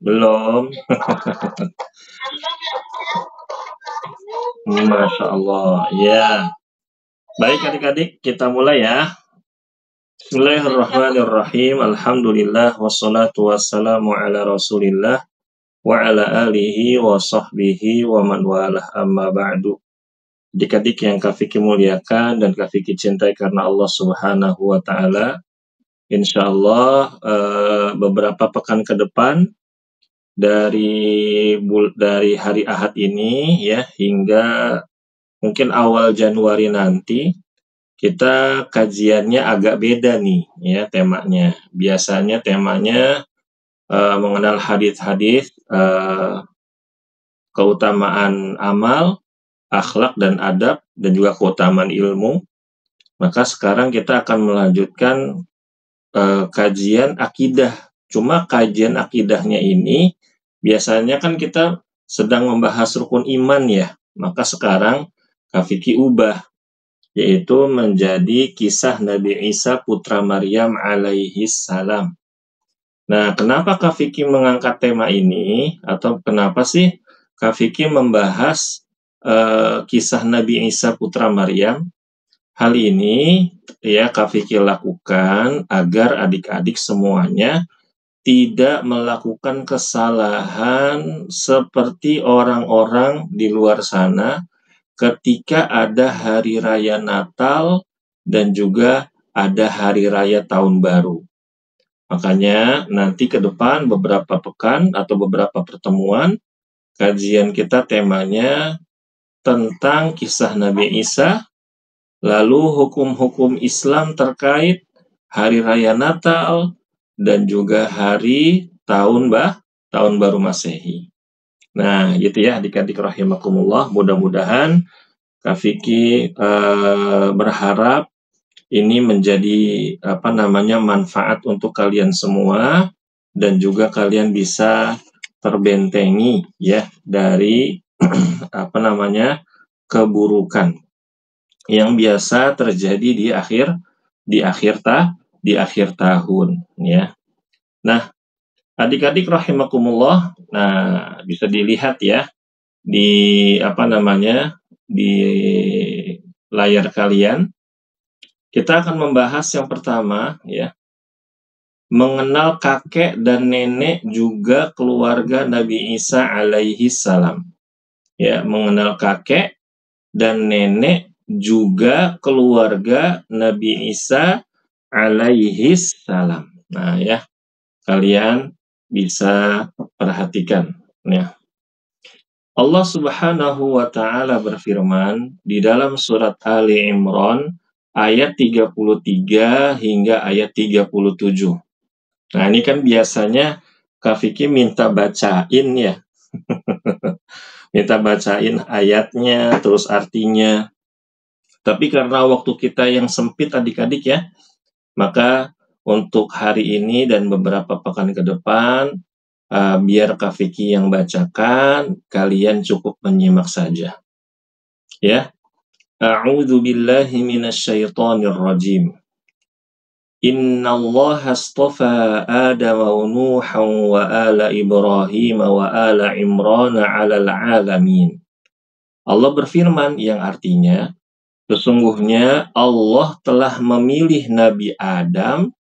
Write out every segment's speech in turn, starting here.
Belum. Masya Allah. Ya. Baik adik-adik, kita mulai ya. Bismillahirrahmanirrahim. Alhamdulillah wassalatu wassalamu ala Rasulillah wa ala alihi wa sahbihi wa man walah, amma ba'du. Adik-adik yang Kak Fikri muliakan dan Kak Fikri cintai karena Allah Subhanahu wa taala. Insyaallah beberapa pekan ke depan dari hari Ahad ini ya hingga mungkin awal Januari nanti kita kajiannya agak beda nih ya temanya. Biasanya temanya mengenal hadis-hadis, keutamaan amal, akhlak dan adab, dan juga keutamaan ilmu. Maka sekarang kita akan melanjutkan kajian akidah. Cuma kajian akidahnya ini biasanya kan kita sedang membahas rukun iman ya. Maka sekarang Kak Fikri ubah, yaitu menjadi kisah Nabi Isa putra Maryam alaihi salam. Nah, kenapa Kak Fikri mengangkat tema ini, atau kenapa sih Kak Fikri membahas kisah Nabi Isa putra Maryam? Hal ini ya Kak Fikri lakukan agar adik-adik semuanya tidak melakukan kesalahan seperti orang-orang di luar sana ketika ada hari raya Natal dan juga ada hari raya Tahun Baru. Makanya nanti ke depan beberapa pekan atau beberapa pertemuan kajian kita temanya tentang kisah Nabi Isa, lalu hukum-hukum Islam terkait hari raya Natal dan juga hari Tahun Baru Masehi. Nah, gitu ya adik-adik rahimakumullah. Mudah-mudahan Kak Fikri berharap ini menjadi manfaat untuk kalian semua dan juga kalian bisa terbentengi ya dari keburukan yang biasa terjadi di akhir tahun ya. Nah, adik-adik rahimakumullah, nah bisa dilihat ya di di layar kalian. Kita akan membahas yang pertama ya, mengenal kakek dan nenek juga keluarga Nabi Isa alaihi salam. Ya, mengenal kakek dan nenek juga keluarga Nabi Isa alaihi salam. Nah ya, kalian bisa perhatikan ya. Allah Subhanahu wa taala berfirman di dalam surat Ali Imran ayat 33 hingga ayat 37. Nah, ini kan biasanya Kak Fikri minta bacain ya. Minta bacain ayatnya terus artinya. Tapi karena waktu kita yang sempit adik-adik ya, maka untuk hari ini dan beberapa pekan ke depan biar Kak Fikri yang bacakan, kalian cukup menyimak saja. Ya. A'udzu billahi minasyaitonir rajim. Innallaha astafa Adam wa Nuhan wa ala Ibrahim wa ala Imran 'alal 'alamin. Allah berfirman yang artinya, sesungguhnya Allah telah memilih Nabi Adam,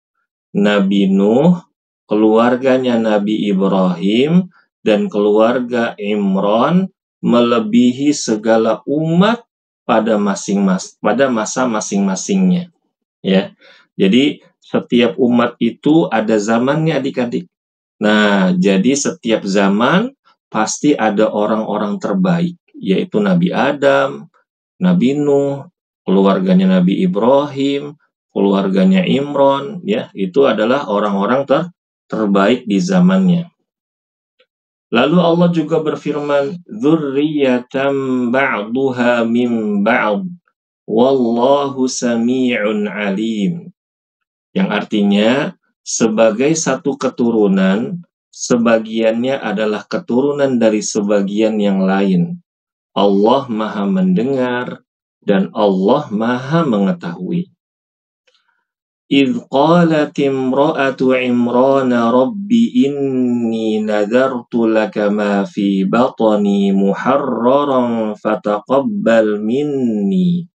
Nabi Nuh, keluarganya Nabi Ibrahim, dan keluarga Imran melebihi segala umat pada masa masing-masingnya. Ya, jadi setiap umat itu ada zamannya adik-adik. Nah, jadi setiap zaman pasti ada orang-orang terbaik, yaitu Nabi Adam, Nabi Nuh, keluarganya Nabi Ibrahim, keluarganya Imran, ya, itu adalah orang-orang terbaik di zamannya. Lalu Allah juga berfirman, dzurriyyatan ba'duha min ba'd, wallahu sami'un alim. Yang artinya, sebagai satu keturunan, sebagiannya adalah keturunan dari sebagian yang lain. Allah Maha mendengar dan Allah Maha mengetahui. إذ قالت امرأة عمران رب إني نذرت لك ما في بطني محررا فتقبل مني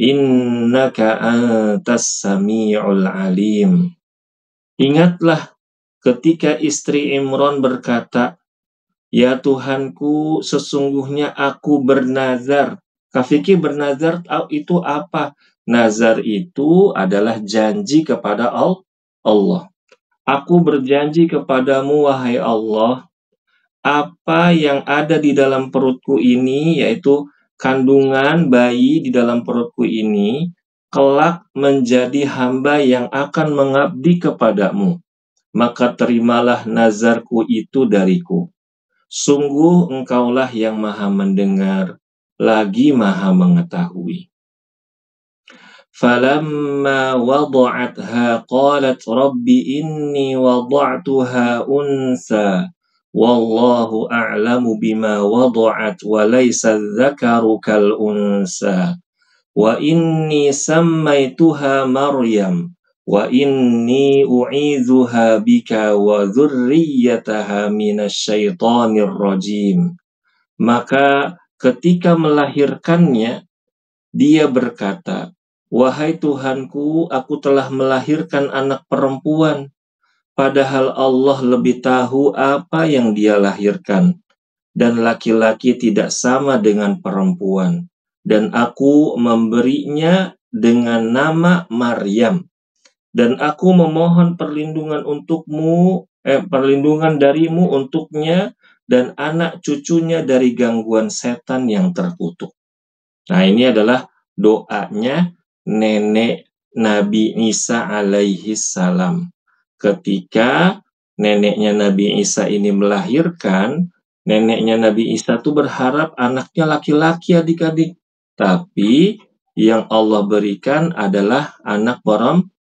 إنك أنت السميع العليم. Ingatlah ketika istri Imran berkata, "Ya Tuhanku, sesungguhnya aku bernazar." Kak Vicky, bernazar itu apa? Nazar itu adalah janji kepada Allah. Aku berjanji kepadamu, wahai Allah, apa yang ada di dalam perutku ini, yaitu kandungan bayi di dalam perutku ini, kelak menjadi hamba yang akan mengabdi kepadamu. Maka terimalah nazarku itu dariku. Sungguh engkaulah yang maha mendengar, lagi maha mengetahui. Falamma wada'atha qalat rabbi inni wada'tuha unsa wallahu a'lamu bima wada'at wa laysa dzakaru kal unsa wa inni sammaituha Maryam wa inni u'idzuha bika wa dzurriyyataha minasyaitonir rajim. Maka ketika melahirkannya, dia berkata, "Wahai Tuhanku, aku telah melahirkan anak perempuan, padahal Allah lebih tahu apa yang dia lahirkan, dan laki-laki tidak sama dengan perempuan, dan aku memberinya dengan nama Maryam, dan aku memohon perlindungan darimu untuknya dan anak cucunya dari gangguan setan yang terkutuk." Nah, ini adalah doanya nenek Nabi Isa alaihi salam. Ketika neneknya Nabi Isa ini melahirkan, neneknya Nabi Isa itu berharap anaknya laki-laki, adik-adik. Tapi yang Allah berikan adalah anak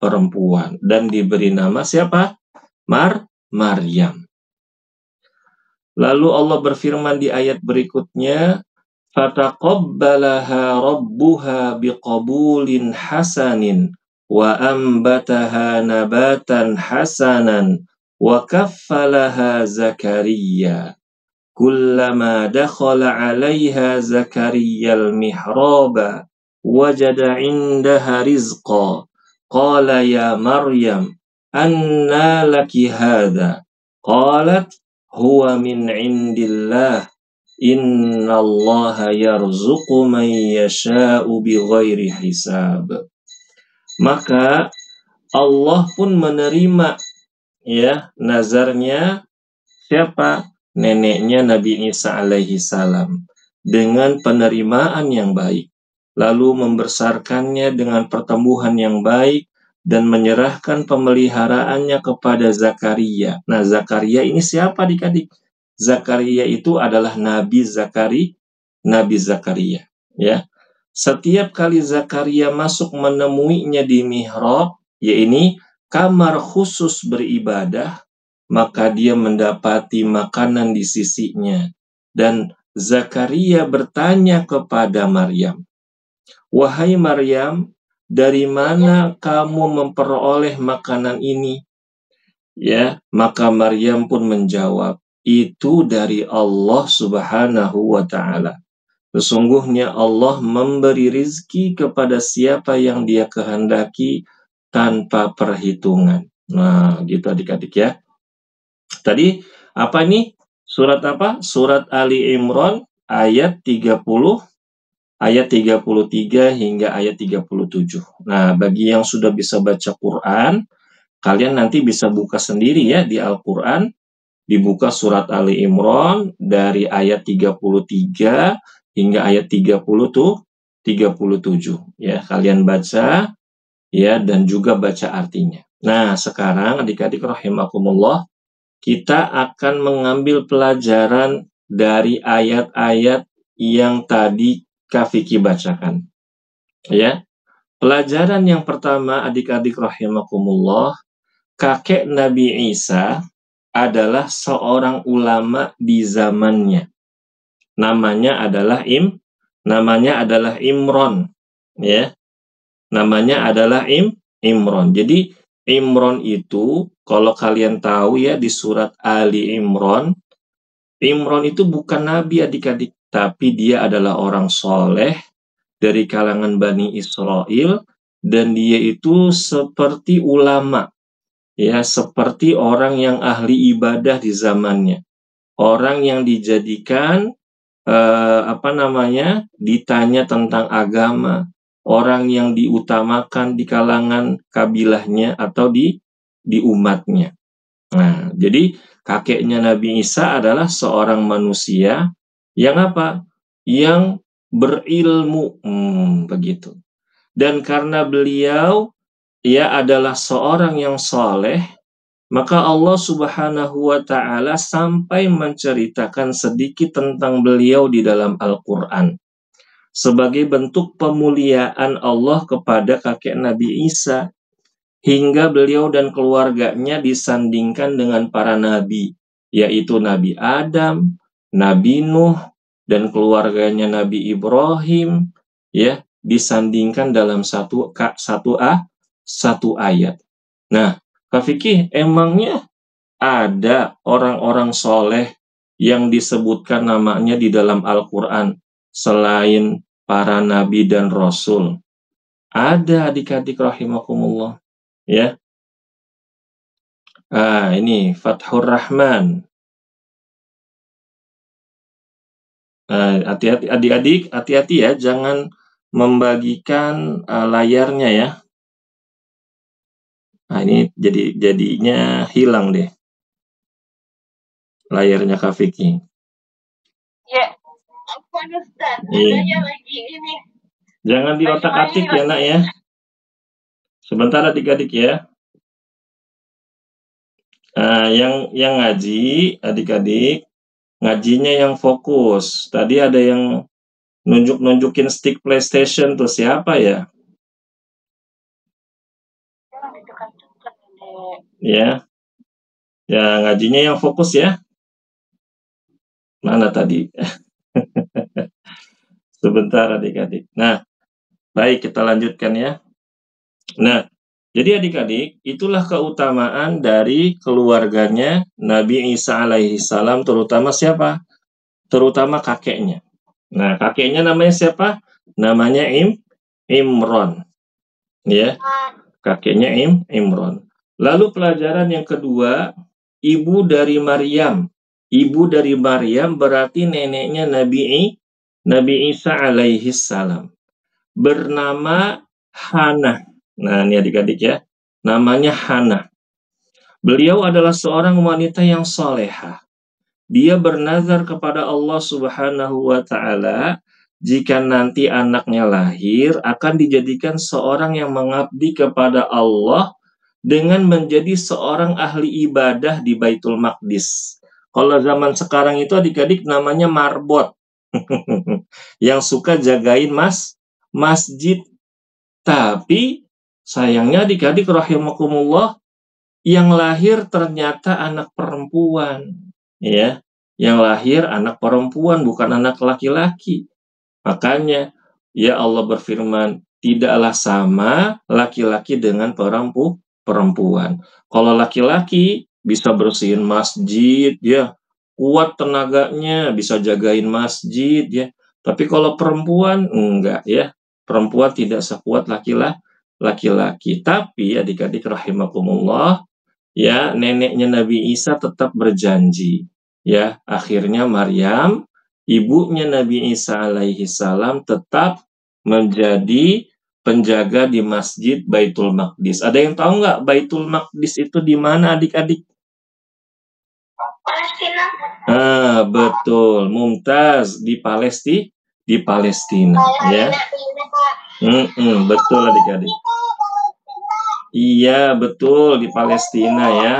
perempuan. Dan diberi nama siapa? Maryam. Lalu Allah berfirman di ayat berikutnya, fataqabbalaha rabbuha biqabulin hasanin wa ambataha nabatan hasanan wa kaffalaha Zakaria kullama dakhala 'alaiha Zakariyal mihraba wajada 'indaha rizqa qala ya Maryam anna laki hadha qalat huwa min 'indillah innallaha yarzuqu man yasha'u bighairi hisab. Maka Allah pun menerima nazarnya siapa? Neneknya Nabi Isa alaihi salam dengan penerimaan yang baik, lalu membesarkannya dengan pertumbuhan yang baik dan menyerahkan pemeliharaannya kepada Zakaria. Nah, Zakaria ini siapa, adik-adik? Zakaria itu adalah Nabi Zakaria, ya. Setiap kali Zakaria masuk menemuinya di mihrab, yaitu kamar khusus beribadah, maka dia mendapati makanan di sisinya. Dan Zakaria bertanya kepada Maryam, "Wahai Maryam, dari mana kamu memperoleh makanan ini?" Ya, maka Maryam pun menjawab, "Itu dari Allah Subhanahu wa Ta'ala. Sesungguhnya Allah memberi rizki kepada siapa yang Dia kehendaki tanpa perhitungan." Nah, gitu adik-adik ya. Tadi apa nih? Surat apa? Surat Ali Imran ayat 30, ayat 33 hingga ayat 37. Nah, bagi yang sudah bisa baca Quran, kalian nanti bisa buka sendiri ya di Al-Quran. Dibuka surat Ali Imran dari ayat 33 hingga ayat 37 ya. Kalian baca ya dan juga baca artinya. Nah, sekarang adik-adik rahimakumullah, kita akan mengambil pelajaran dari ayat-ayat yang tadi Kak Vicky bacakan. Ya. Pelajaran yang pertama adik-adik rahimakumullah, kakek Nabi Isa adalah seorang ulama di zamannya. Namanya adalah Imron, ya. Namanya adalah Imron. Jadi Imron itu kalau kalian tahu ya di surat Ali Imron, Imron itu bukan nabi adik-adik, tapi dia adalah orang soleh dari kalangan Bani Israel dan dia itu seperti ulama, ya seperti orang yang ahli ibadah di zamannya, orang yang dijadikan ditanya tentang agama, orang yang diutamakan di kalangan kabilahnya atau di umatnya. Nah, jadi kakeknya Nabi Isa adalah seorang manusia yang apa? Yang berilmu, begitu. Dan karena beliau adalah seorang yang soleh, maka Allah Subhanahu wa Ta'ala sampai menceritakan sedikit tentang beliau di dalam Al-Quran sebagai bentuk pemuliaan Allah kepada kakek Nabi Isa, hingga beliau dan keluarganya disandingkan dengan para nabi, yaitu Nabi Adam, Nabi Nuh, dan keluarganya Nabi Ibrahim, ya, disandingkan dalam satu ayat. Nah, Kak Fikih, emangnya ada orang-orang soleh yang disebutkan namanya di dalam Al-Quran selain para nabi dan rasul? Ada adik-adik rahimakumullah, ya. Ini Fathur Rahman. Hati-hati adik-adik, hati-hati ya, jangan membagikan layarnya ya. Nah, ini jadinya hilang deh layarnya Kak Vicky. Ya, apa Ustaz? Iya. Lagi ini. Jangan di otak-atik ya nak ya. Sebentar adik-adik ya. Yang ngaji adik-adik, ngajinya yang fokus. Tadi ada yang nunjukin stick PlayStation tuh, siapa ya? Ya. Ya, ngajinya yang fokus ya. Mana tadi? Sebentar adik-adik. Nah, baik kita lanjutkan ya. Nah, jadi adik-adik, itulah keutamaan dari keluarganya Nabi Isa alaihi salam, terutama siapa? Terutama kakeknya. Nah, kakeknya namanya siapa? Namanya Imron. Ya, kakeknya Imron. Lalu pelajaran yang kedua, ibu dari Maryam. Ibu dari Maryam berarti neneknya Nabi Isa alaihi salam. Bernama Hana. Nah, ini adik-adik ya. Namanya Hana. Beliau adalah seorang wanita yang solehah. Dia bernazar kepada Allah Subhanahu wa Ta'ala, jika nanti anaknya lahir akan dijadikan seorang yang mengabdi kepada Allah dengan menjadi seorang ahli ibadah di Baitul Maqdis. Kalau zaman sekarang itu adik-adik namanya marbot. Yang suka jagain masjid. Tapi sayangnya adik-adik rahimakumullah, yang lahir ternyata anak perempuan, ya. Yang lahir anak perempuan, bukan anak laki-laki. Makanya ya Allah berfirman, tidaklah sama laki-laki dengan perempuan. Kalau laki-laki bisa bersihin masjid, ya, kuat tenaganya, bisa jagain masjid, ya. Tapi kalau perempuan enggak, ya. Perempuan tidak sekuat laki-laki. Tapi adik-adik rahimakumullah, ya, neneknya Nabi Isa tetap berjanji, ya. Akhirnya Maryam, ibunya Nabi Isa alaihi salam, tetap menjadi penjaga di Masjid Baitul Maqdis. Ada yang tahu nggak Baitul Maqdis itu di mana adik-adik? Palestina. Betul, Mumtaz, di Palestina, ya. Betul adik-adik. Iya, betul, di Palestina ya.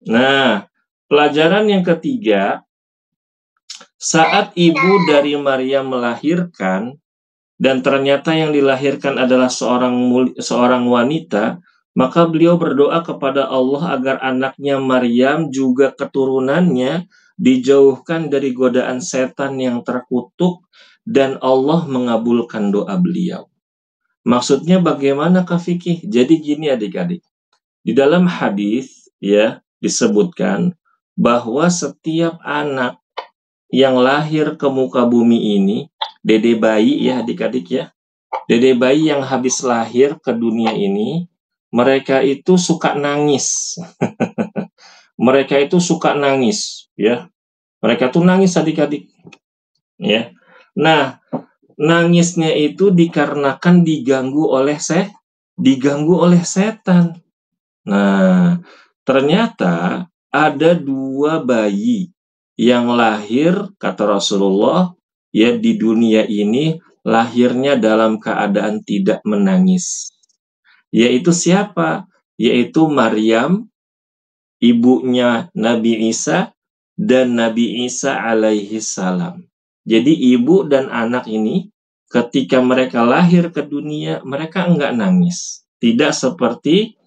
Nah, pelajaran yang ketiga, saat ibu dari Maryam melahirkan, dan ternyata yang dilahirkan adalah seorang wanita, maka beliau berdoa kepada Allah agar anaknya Maryam juga keturunannya dijauhkan dari godaan setan yang terkutuk, dan Allah mengabulkan doa beliau. Maksudnya bagaimana Kak Fikih? Jadi gini adik-adik. Di dalam hadis ya disebutkan bahwa setiap anak yang lahir ke muka bumi ini, dede bayi ya adik-adik ya, dede bayi yang habis lahir ke dunia ini, mereka itu suka nangis. Mereka itu suka nangis ya. Mereka tuh nangis adik-adik ya. Nah, nangisnya itu dikarenakan diganggu oleh setan. Nah, ternyata ada 2 bayi yang lahir, kata Rasulullah, ya di dunia ini lahirnya dalam keadaan tidak menangis. Yaitu siapa? Yaitu Maryam, ibunya Nabi Isa, dan Nabi Isa alaihi salam. Jadi ibu dan anak ini ketika mereka lahir ke dunia, mereka enggak nangis. Tidak seperti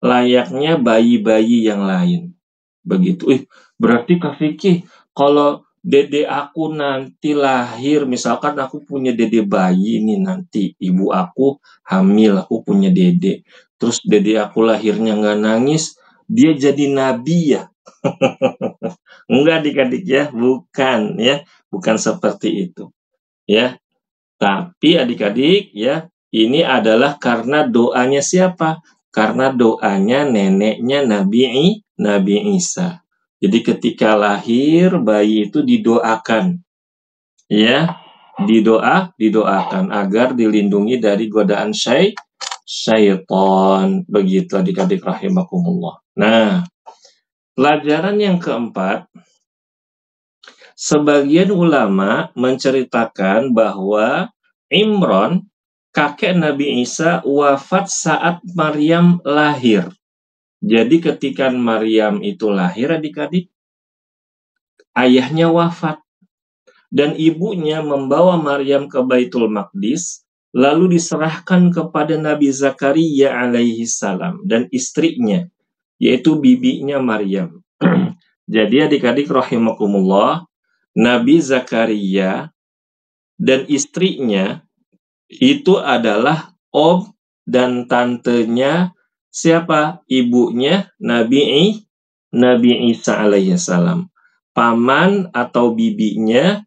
layaknya bayi-bayi yang lain. Begitu. Berarti Kak Fikih, kalau dede aku nanti lahir, misalkan aku punya dede bayi nih nanti, ibu aku hamil, aku punya dede. Terus dede aku lahirnya nggak nangis, dia jadi nabi ya? Enggak adik-adik ya, bukan seperti itu. Ya, tapi adik-adik ya, ini adalah karena doanya siapa? Karena doanya neneknya Nabi Isa. Jadi ketika lahir bayi itu didoakan, ya, didoakan agar dilindungi dari godaan syaitan. Begitu adik-adik rahimakumullah. Nah, pelajaran yang keempat, sebagian ulama menceritakan bahwa Imron, kakek Nabi Isa, wafat saat Maryam lahir. Jadi ketika Maryam itu lahir adik-adik, ayahnya wafat. Dan ibunya membawa Maryam ke Baitul Maqdis, lalu diserahkan kepada Nabi Zakaria alaihi salam dan istrinya, yaitu bibinya Maryam. Jadi adik-adik rahimakumullah, Nabi Zakaria dan istrinya itu adalah om dan tantenya siapa? Ibunya Nabi Isa alaihi salam. Paman atau bibinya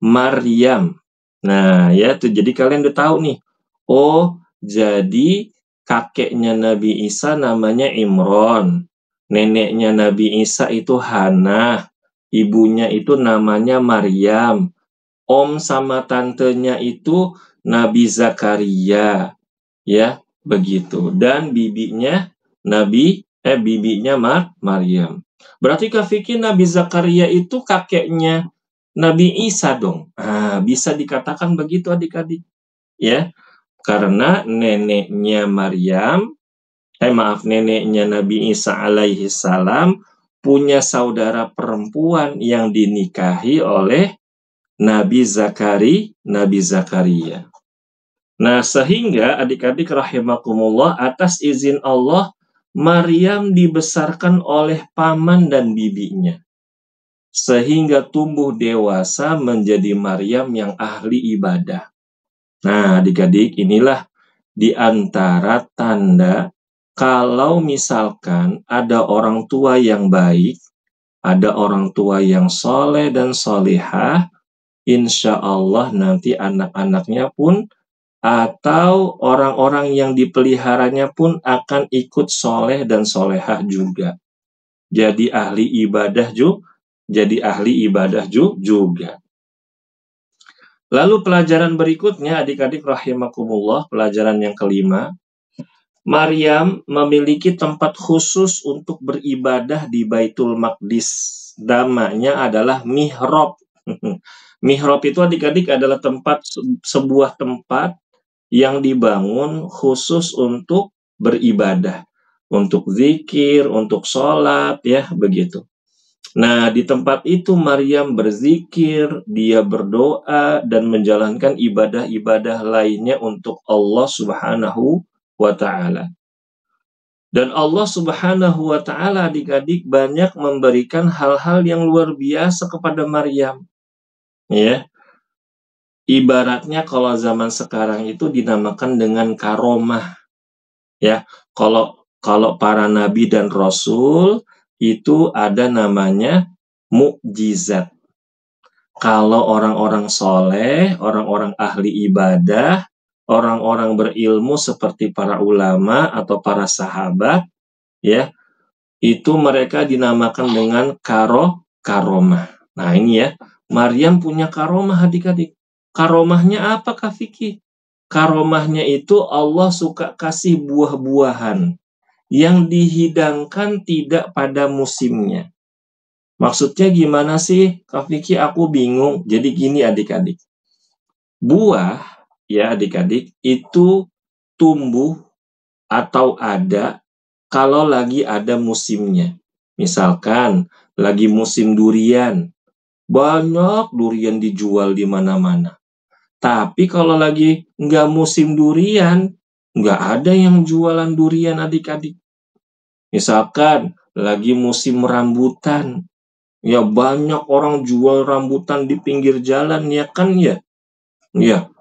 Maryam. Nah, ya tuh jadi kalian udah tahu nih. Oh, jadi kakeknya Nabi Isa namanya Imron. Neneknya Nabi Isa itu Hana. Ibunya itu namanya Maryam. Om sama tantenya itu Nabi Zakaria. Ya, begitu. Dan bibinya Maryam. Berarti Kak Fikih Nabi Zakaria itu kakeknya Nabi Isa dong. Bisa dikatakan begitu adik-adik. Ya, karena neneknya Nabi Isa alaihi salam punya saudara perempuan yang dinikahi oleh Nabi Zakaria. Nah, sehingga adik-adik rahimakumullah, atas izin Allah, Maryam dibesarkan oleh paman dan bibinya. Sehingga tumbuh dewasa menjadi Maryam yang ahli ibadah. Nah, adik-adik, inilah di antara tanda kalau misalkan ada orang tua yang baik, ada orang tua yang soleh dan solehah, insya Allah nanti anak-anaknya pun atau orang-orang yang dipeliharanya pun akan ikut soleh dan solehah juga. Jadi ahli ibadah juga. Lalu pelajaran berikutnya adik-adik rahimakumullah, pelajaran yang kelima, Maryam memiliki tempat khusus untuk beribadah di Baitul Maqdis. Namanya adalah mihrab. Mihrab itu adik-adik adalah sebuah tempat yang dibangun khusus untuk beribadah, untuk zikir, untuk sholat, ya begitu. Nah, di tempat itu Maryam berzikir, dia berdoa, dan menjalankan ibadah-ibadah lainnya untuk Allah Subhanahu wa Ta'ala. Dan Allah Subhanahu wa Ta'ala adik-adik banyak memberikan hal-hal yang luar biasa kepada Maryam. Ya. Ibaratnya kalau zaman sekarang itu dinamakan dengan karomah. Ya, kalau para nabi dan rasul itu ada namanya mukjizat. Kalau orang-orang soleh, orang-orang ahli ibadah, orang-orang berilmu seperti para ulama atau para sahabat, ya, itu mereka dinamakan dengan karomah. Nah ini ya, Maryam punya karomah adik-adik. Karomahnya apa Kak Vicky? Karomahnya itu Allah suka kasih buah-buahan yang dihidangkan tidak pada musimnya. Maksudnya gimana sih Kak Vicky? Aku bingung. Jadi gini adik-adik. Buah ya adik-adik itu tumbuh atau ada kalau lagi ada musimnya. Misalkan lagi musim durian, banyak durian dijual di mana-mana. Tapi kalau lagi nggak musim durian, nggak ada yang jualan durian adik-adik. Misalkan lagi musim rambutan, ya banyak orang jual rambutan di pinggir jalan ya kan ya. Ya,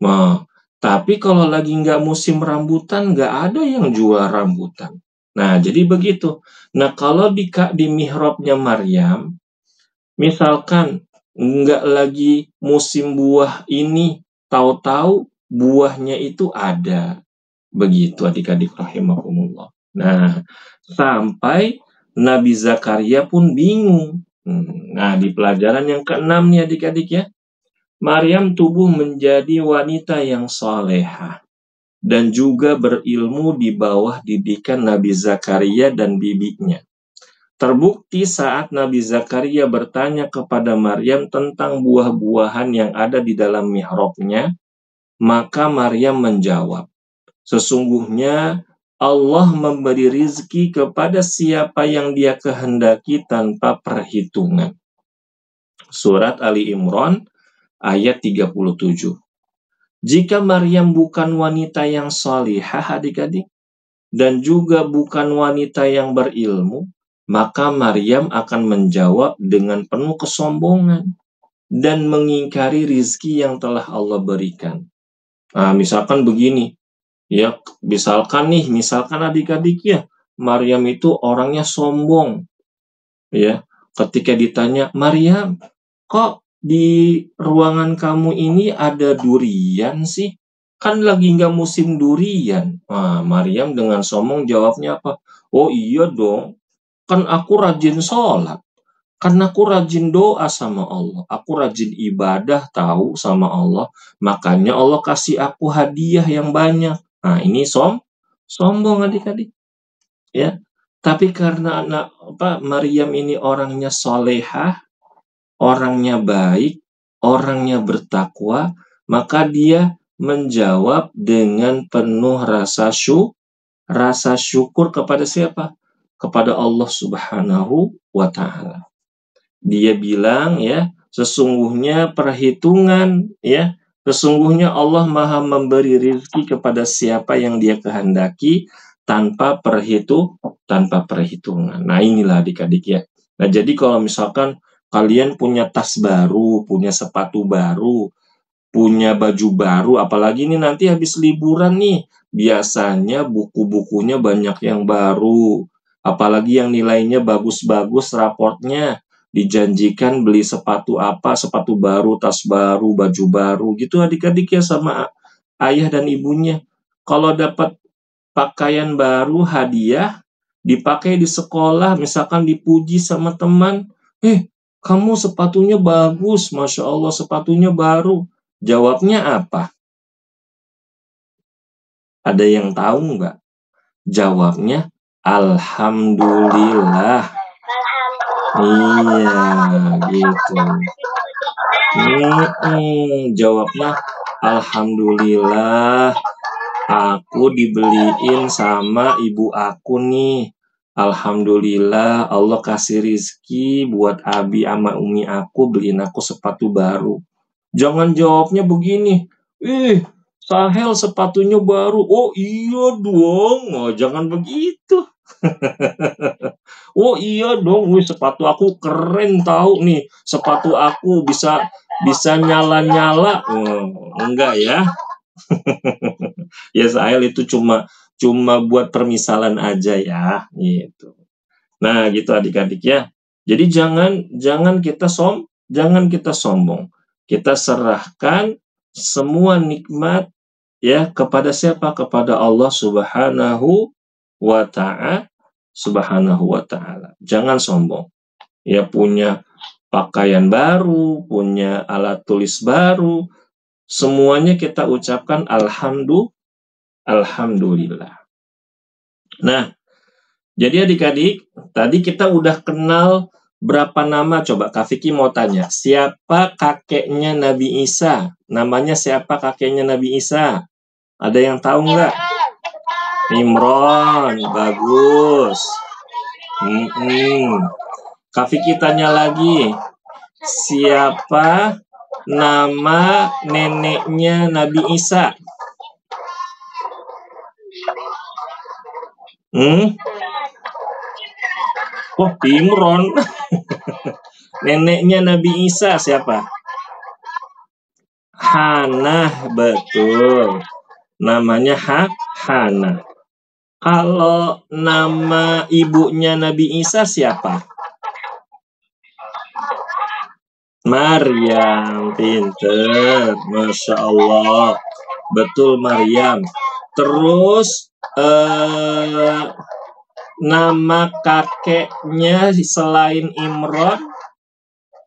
nah, tapi kalau lagi nggak musim rambutan, nggak ada yang jual rambutan. Nah, jadi begitu. Nah, kalau di mihrabnya Maryam, misalkan nggak lagi musim buah ini, tahu-tahu buahnya itu ada. Begitu adik-adik rahimakumullah. Nah, sampai Nabi Zakaria pun bingung. Nah, di pelajaran yang ke-6 nih adik-adik ya. Maryam tumbuh menjadi wanita yang salehah dan juga berilmu di bawah didikan Nabi Zakaria dan bibinya. Terbukti saat Nabi Zakaria bertanya kepada Maryam tentang buah-buahan yang ada di dalam mihrabnya, maka Maryam menjawab, sesungguhnya Allah memberi rizki kepada siapa yang Dia kehendaki tanpa perhitungan. Surat Ali Imran ayat 37. Jika Maryam bukan wanita yang salihah adik-adik, dan juga bukan wanita yang berilmu, maka Maryam akan menjawab dengan penuh kesombongan dan mengingkari rizki yang telah Allah berikan. Nah, misalkan begini, ya, misalkan adik-adik ya, Maryam itu orangnya sombong, ya. Ketika ditanya, Maryam, kok di ruangan kamu ini ada durian sih? Kan lagi nggak musim durian. Nah, Maryam dengan sombong jawabnya apa? Oh iya dong, kan aku rajin sholat. Kan aku rajin doa sama Allah. Aku rajin ibadah tahu sama Allah. Makanya Allah kasih aku hadiah yang banyak. Nah ini sombong adik-adik. Ya. Tapi karena Maryam ini orangnya solehah, orangnya baik, orangnya bertakwa, maka dia menjawab dengan penuh rasa syukur kepada siapa? Kepada Allah Subhanahu wa Ta'ala. Dia bilang ya, sesungguhnya Allah Maha memberi rezeki kepada siapa yang Dia kehendaki tanpa perhitungan. Nah, inilah adik-adik ya. Nah, jadi kalau misalkan kalian punya tas baru, punya sepatu baru, punya baju baru, apalagi ini nanti habis liburan nih, biasanya buku-bukunya banyak yang baru, apalagi yang nilainya bagus-bagus raportnya, dijanjikan beli sepatu baru, tas baru, baju baru, gitu adik-adik ya sama ayah dan ibunya. Kalau dapat pakaian baru hadiah, dipakai di sekolah, misalkan dipuji sama teman, kamu sepatunya bagus, Masya Allah sepatunya baru. Jawabnya apa? Ada yang tahu nggak? Jawabnya Alhamdulillah. Iya, gitu. Jawabnya Alhamdulillah. Aku dibeliin sama ibu aku nih. Alhamdulillah Allah kasih rizki buat abi sama umi aku, beliin aku sepatu baru. Jangan jawabnya begini, Sahel sepatunya baru. Oh iya dong, jangan begitu. Oh iya dong, sepatu aku keren tahu nih. Sepatu aku bisa bisa nyala-nyala. Enggak ya. Ya Sahel itu cuma buat permisalan aja ya, gitu. Nah, gitu adik-adik ya. Jadi jangan kita sombong. Kita serahkan semua nikmat ya kepada siapa? Kepada Allah Subhanahu wa Ta'ala. Jangan sombong. Ya punya pakaian baru, punya alat tulis baru, semuanya kita ucapkan alhamdulillah. Nah, jadi adik-adik, tadi kita udah kenal berapa nama? Coba Kak Vicky mau tanya, siapa kakeknya Nabi Isa? Namanya siapa kakeknya Nabi Isa? Ada yang tahu nggak? Imron, bagus. Kak Vicky tanya lagi, siapa nama neneknya Nabi Isa? Oh, Imron. Neneknya Nabi Isa siapa? Hannah, betul. Namanya Hannah. Kalau nama ibunya Nabi Isa siapa? Maryam, pinter. Masya Allah. Betul, Maryam. Terus nama kakeknya selain Imron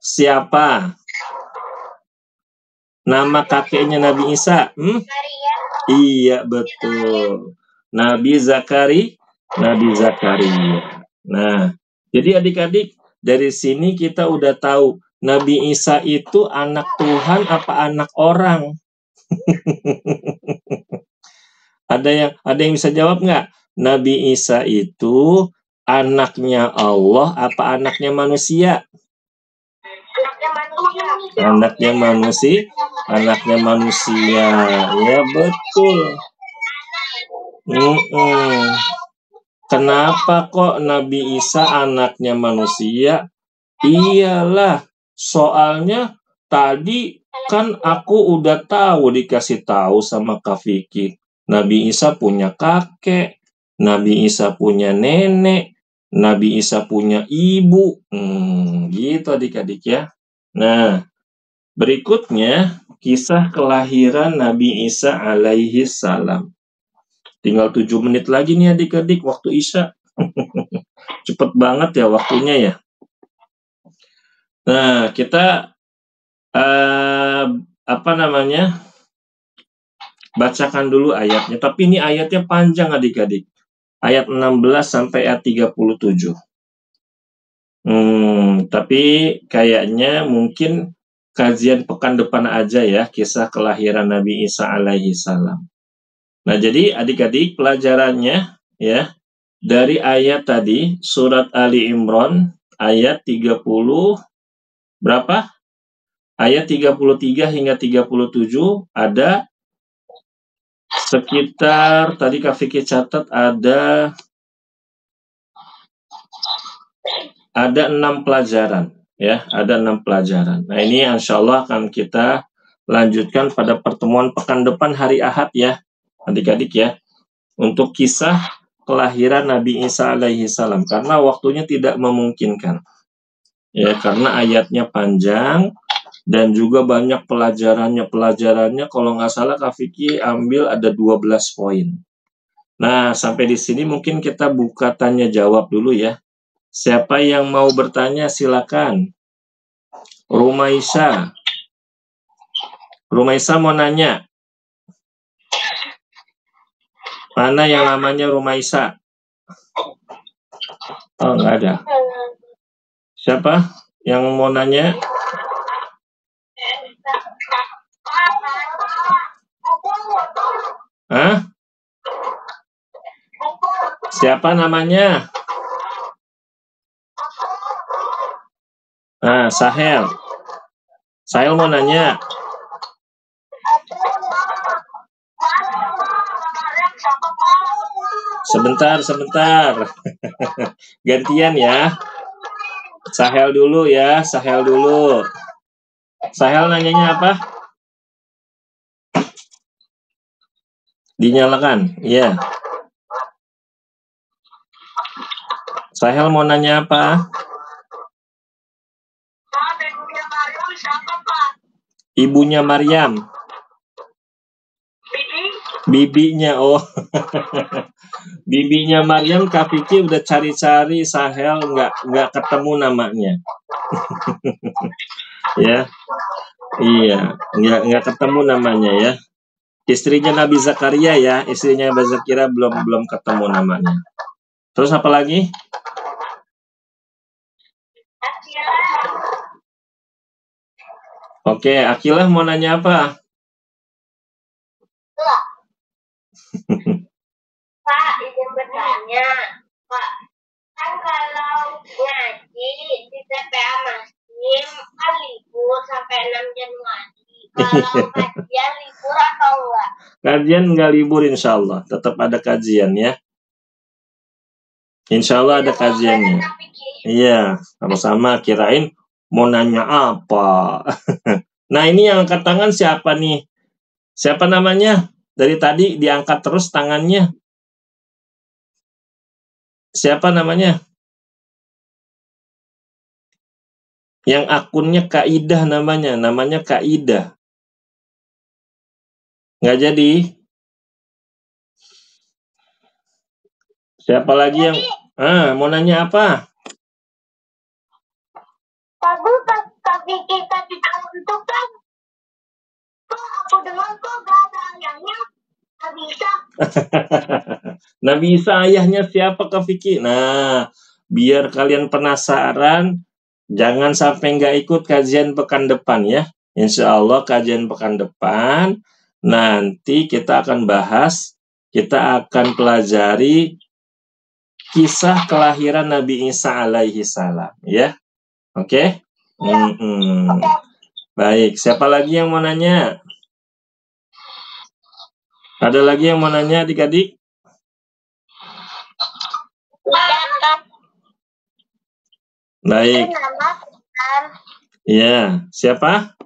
siapa? Nama kakeknya Nabi Isa? Iya, betul. Nabi Zakaria. Nah, jadi adik-adik, dari sini kita udah tahu Nabi Isa itu anak Tuhan apa anak orang? Ada yang bisa jawab nggak? Nabi Isa itu anaknya Allah apa anaknya manusia? Anaknya manusia. Ya, betul. Kenapa kok Nabi Isa anaknya manusia? Iyalah, soalnya tadi kan aku udah dikasih tahu sama Kak Vicky. Nabi Isa punya kakek, Nabi Isa punya nenek, Nabi Isa punya ibu. Gitu adik-adik ya. Nah, berikutnya kisah kelahiran Nabi Isa alaihi salam. Tinggal 7 menit lagi nih adik-adik waktu Isya. Cepet banget ya waktunya ya. Nah, kita bacakan dulu ayatnya. Tapi ini ayatnya panjang adik-adik. Ayat 16 sampai ayat 37. Tapi kayaknya mungkin kajian pekan depan aja ya, kisah kelahiran Nabi Isa alaihi salam. Nah, jadi adik-adik pelajarannya ya, dari ayat tadi, surat Ali Imran, ayat 30, berapa? Ayat 33 hingga 37, ada sekitar, tadi Kak Vicky catat, ada 6 pelajaran. Ya, ada 6 pelajaran. Nah, ini insya Allah akan kita lanjutkan pada pertemuan pekan depan hari Ahad ya, adik-adik ya, untuk kisah kelahiran Nabi Isa alaihi salam, karena waktunya tidak memungkinkan. Ya, karena ayatnya panjang dan juga banyak pelajarannya kalau nggak salah Kak Vicky ambil ada 12 poin. Nah, sampai di sini mungkin kita buka tanya jawab dulu ya. Siapa yang mau bertanya silakan. Rumaisa mau nanya. Mana yang namanya Rumaisa? Oh, nggak ada. Siapa yang mau nanya? Hah? Siapa namanya? Nah, Sahel. Sahel mau nanya. Sebentar. Gantian ya. Sahel dulu ya, Sahel nanyanya apa? Dinyalakan. Iya. Sahel mau nanya apa? Ibunya Maryam siapa, Pak? Ibunya Maryam. Bibinya, oh. Bibinya Maryam, Kak Vicky udah cari-cari Sahel nggak ketemu namanya. Ya, iya, nggak ketemu namanya ya. Istrinya Nabi Zakaria ya, istrinya Nabi Zakaria belum ketemu namanya. Terus apa lagi? Oke, Akilah mau nanya apa? Pak, izin bertanya. Pak, kan kalau ngaji di TPA Masjid kan libur sampai 6 Januari. Kalau kajian libur atau enggak? Kajian nggak libur insya Allah, tetap ada kajian ya. Insya Allah ada kajiannya. Iya, sama-sama. Kirain mau nanya apa. Nah, ini yang angkat tangan siapa nih? Siapa namanya? Dari tadi diangkat terus tangannya. Siapa namanya? Yang akunnya Kaidah namanya. Namanya Kaidah. Nggak jadi. Siapa lagi yang... mau nanya apa? Tadi Kak Vicky kasih tahu itu kan. Kok aku dengar kok gak ada ayahnya? Gak bisa. Nah, bisa ayahnya siapa Kak Vicky? Nah, biar kalian penasaran, jangan sampai nggak ikut kajian pekan depan ya. Insya Allah kajian pekan depan, nanti kita akan bahas, kita akan pelajari kisah kelahiran Nabi Isa alaihi salam ya. Oke? Baik, siapa lagi yang mau nanya? Ada lagi yang mau nanya adik-adik? Baik. Ya, siapa?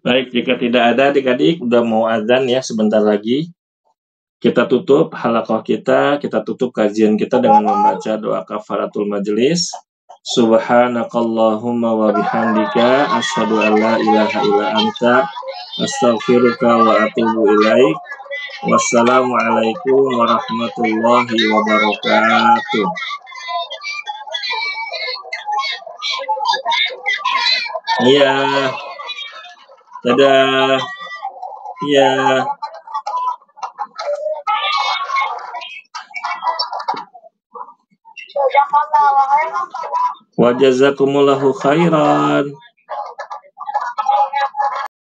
Baik, jika tidak ada adik-adik, udah mau azan ya sebentar lagi. Kita tutup halaqah kita tutup kajian kita dengan membaca doa kafaratul majelis. Subhanakallahumma wa bihamdika asyhadu an la ilaha illa anta astaghfiruka wa atubu ilaik. Wassalamualaikum warahmatullahi wabarakatuh. Iya. Dadah. Iya. Wa jazakumullahu khairan.